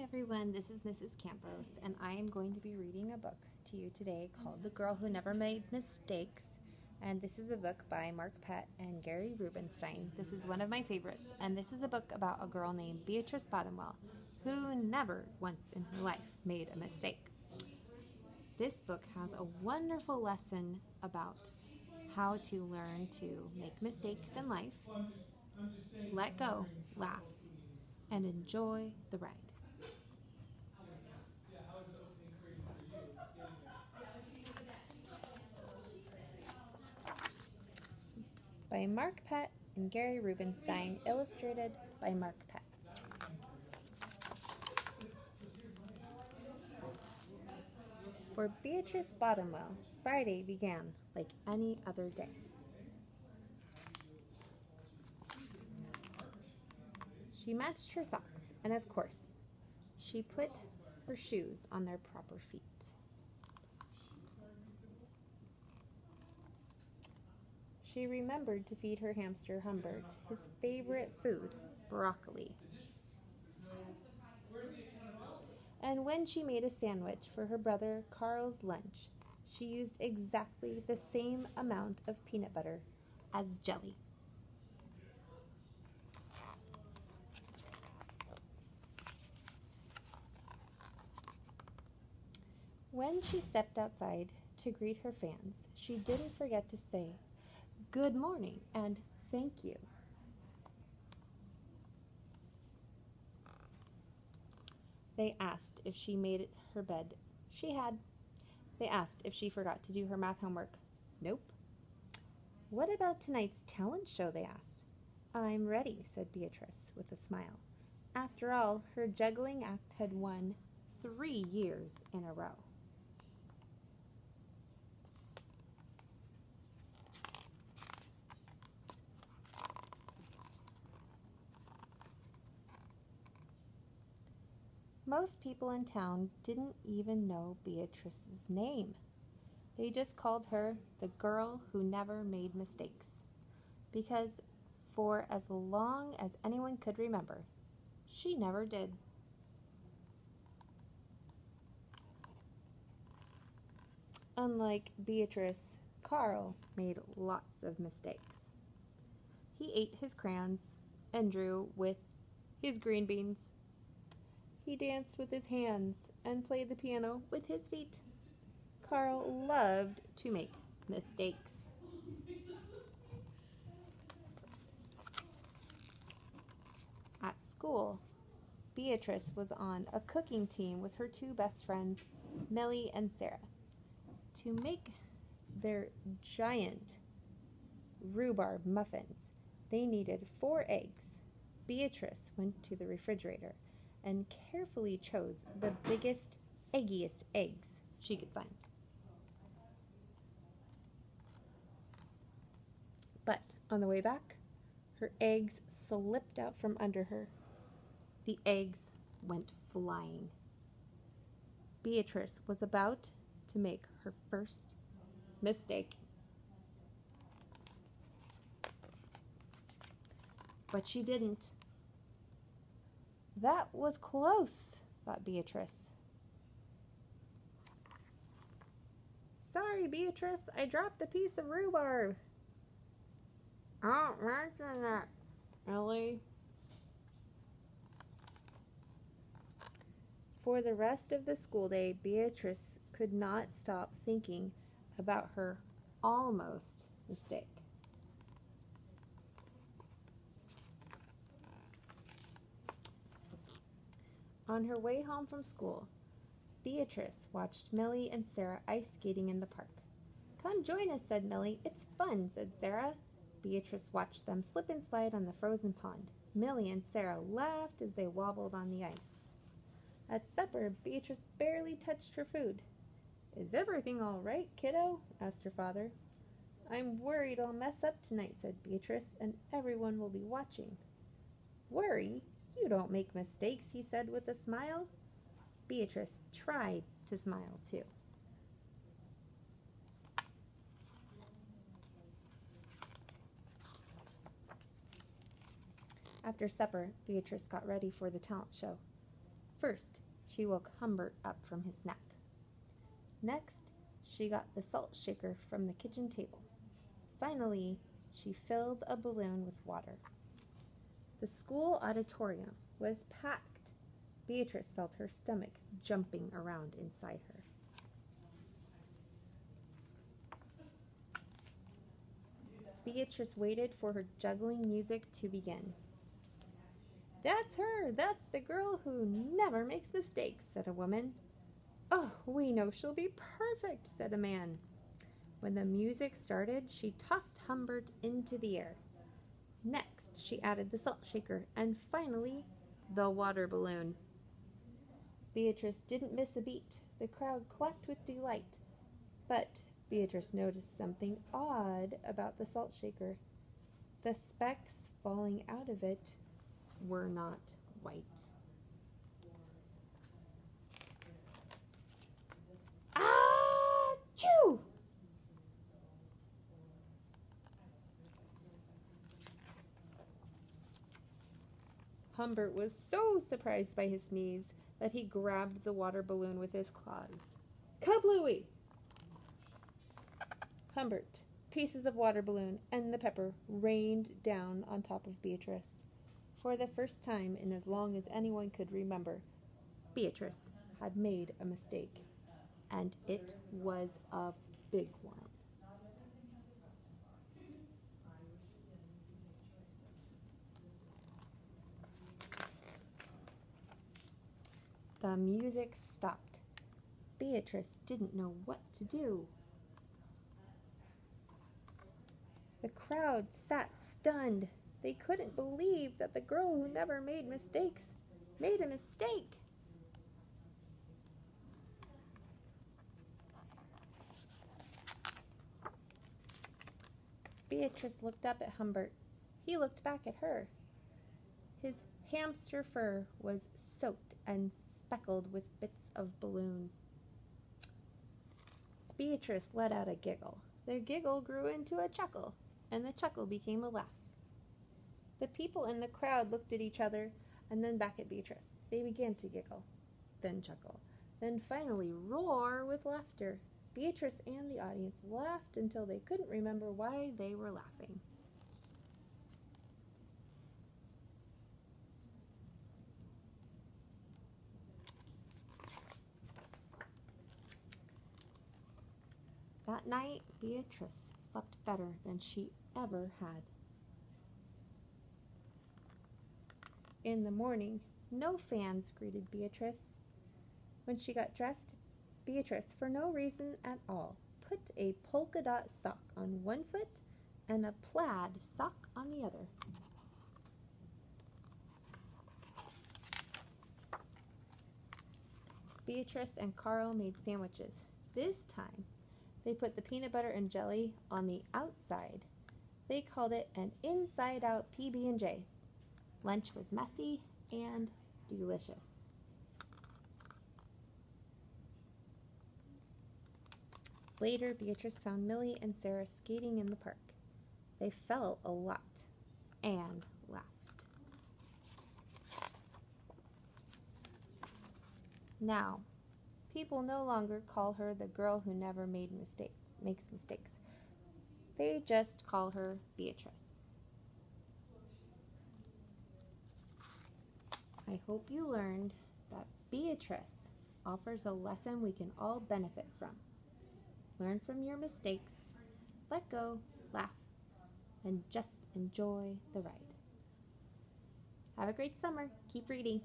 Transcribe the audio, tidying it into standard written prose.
everyone, this is Mrs. Campos, and I am going to be reading a book to you today called The Girl Who Never Made Mistakes. And this is a book by Mark Pett and Gary Rubenstein. This is one of my favorites, and this is a book about a girl named Beatrice Bottomwell, who never once in her life made a mistake. This book has a wonderful lesson about how to learn to make mistakes in life, let go, laugh, and enjoy the ride. By Mark Pett and Gary Rubenstein, illustrated by Mark Pett. For Beatrice Bottomwell, Friday began like any other day. She matched her socks, and of course, she put her shoes on their proper feet. She remembered to feed her hamster Humbert his favorite food, broccoli. And when she made a sandwich for her brother Carl's lunch, she used exactly the same amount of peanut butter as jelly. When she stepped outside to greet her fans, she didn't forget to say, "Good morning," and "Thank you." They asked if she made her bed. She had. They asked if she forgot to do her math homework. Nope. What about tonight's talent show, they asked. "I'm ready," said Beatrice with a smile. After all, her juggling act had won 3 years in a row. Most people in town didn't even know Beatrice's name. They just called her the girl who never made mistakes, because for as long as anyone could remember, she never did. Unlike Beatrice, Carl made lots of mistakes. He ate his crayons and drew with his green beans. He danced with his hands and played the piano with his feet. Carl loved to make mistakes. At school, Beatrice was on a cooking team with her 2 best friends, Millie and Sarah. To make their giant rhubarb muffins, they needed 4 eggs. Beatrice went to the refrigerator and carefully chose the biggest, eggiest eggs she could find. But on the way back, her eggs slipped out from under her. The eggs went flying. Beatrice was about to make her first mistake. But she didn't. That was close, thought Beatrice. "Sorry, Beatrice, I dropped a piece of rhubarb." "Don't mention that, Millie." For the rest of the school day, Beatrice could not stop thinking about her almost mistake. On her way home from school, Beatrice watched Millie and Sarah ice skating in the park. "Come join us," said Millie. "It's fun," said Sarah. Beatrice watched them slip and slide on the frozen pond. Millie and Sarah laughed as they wobbled on the ice. At supper, Beatrice barely touched her food. "Is everything all right, kiddo?" asked her father. "I'm worried I'll mess up tonight," said Beatrice, "and everyone will be watching." "Worry? You don't make mistakes," he said with a smile. Beatrice tried to smile too. After supper, Beatrice got ready for the talent show. First, she woke Humbert up from his nap. Next, she got the salt shaker from the kitchen table. Finally, she filled a balloon with water. The school auditorium was packed. Beatrice felt her stomach jumping around inside her. Beatrice waited for her juggling music to begin. "That's her! That's the girl who never makes mistakes," said a woman. "Oh, we know she'll be perfect," said a man. When the music started, she tossed Humbert into the air. Next, she added the salt shaker, and finally, the water balloon. Beatrice didn't miss a beat. The crowd clapped with delight. But Beatrice noticed something odd about the salt shaker. The specks falling out of it were not white. Achoo! Humbert was so surprised by his sneeze that he grabbed the water balloon with his claws. Kablooey! Humbert, pieces of water balloon, and the pepper rained down on top of Beatrice. For the first time in as long as anyone could remember, Beatrice had made a mistake, and it was a big one. The music stopped. Beatrice didn't know what to do. The crowd sat stunned. They couldn't believe that the girl who never made mistakes made a mistake. Beatrice looked up at Humbert. He looked back at her. His hamster fur was soaked and speckled with bits of balloon. Beatrice let out a giggle. The giggle grew into a chuckle, and the chuckle became a laugh. The people in the crowd looked at each other and then back at Beatrice. They began to giggle, then chuckle, then finally roar with laughter. Beatrice and the audience laughed until they couldn't remember why they were laughing. That night, Beatrice slept better than she ever had. In the morning, no fans greeted Beatrice. When she got dressed, Beatrice, for no reason at all, put a polka dot sock on one foot and a plaid sock on the other. Beatrice and Carl made sandwiches. This time, they put the peanut butter and jelly on the outside. They called it an inside-out PB&J. Lunch was messy and delicious. Later, Beatrice found Millie and Sarah skating in the park. They fell a lot and laughed. Now, people no longer call her the girl who never makes mistakes. They just call her Beatrice. I hope you learned that Beatrice offers a lesson we can all benefit from. Learn from your mistakes, let go, laugh, and just enjoy the ride. Have a great summer. Keep reading.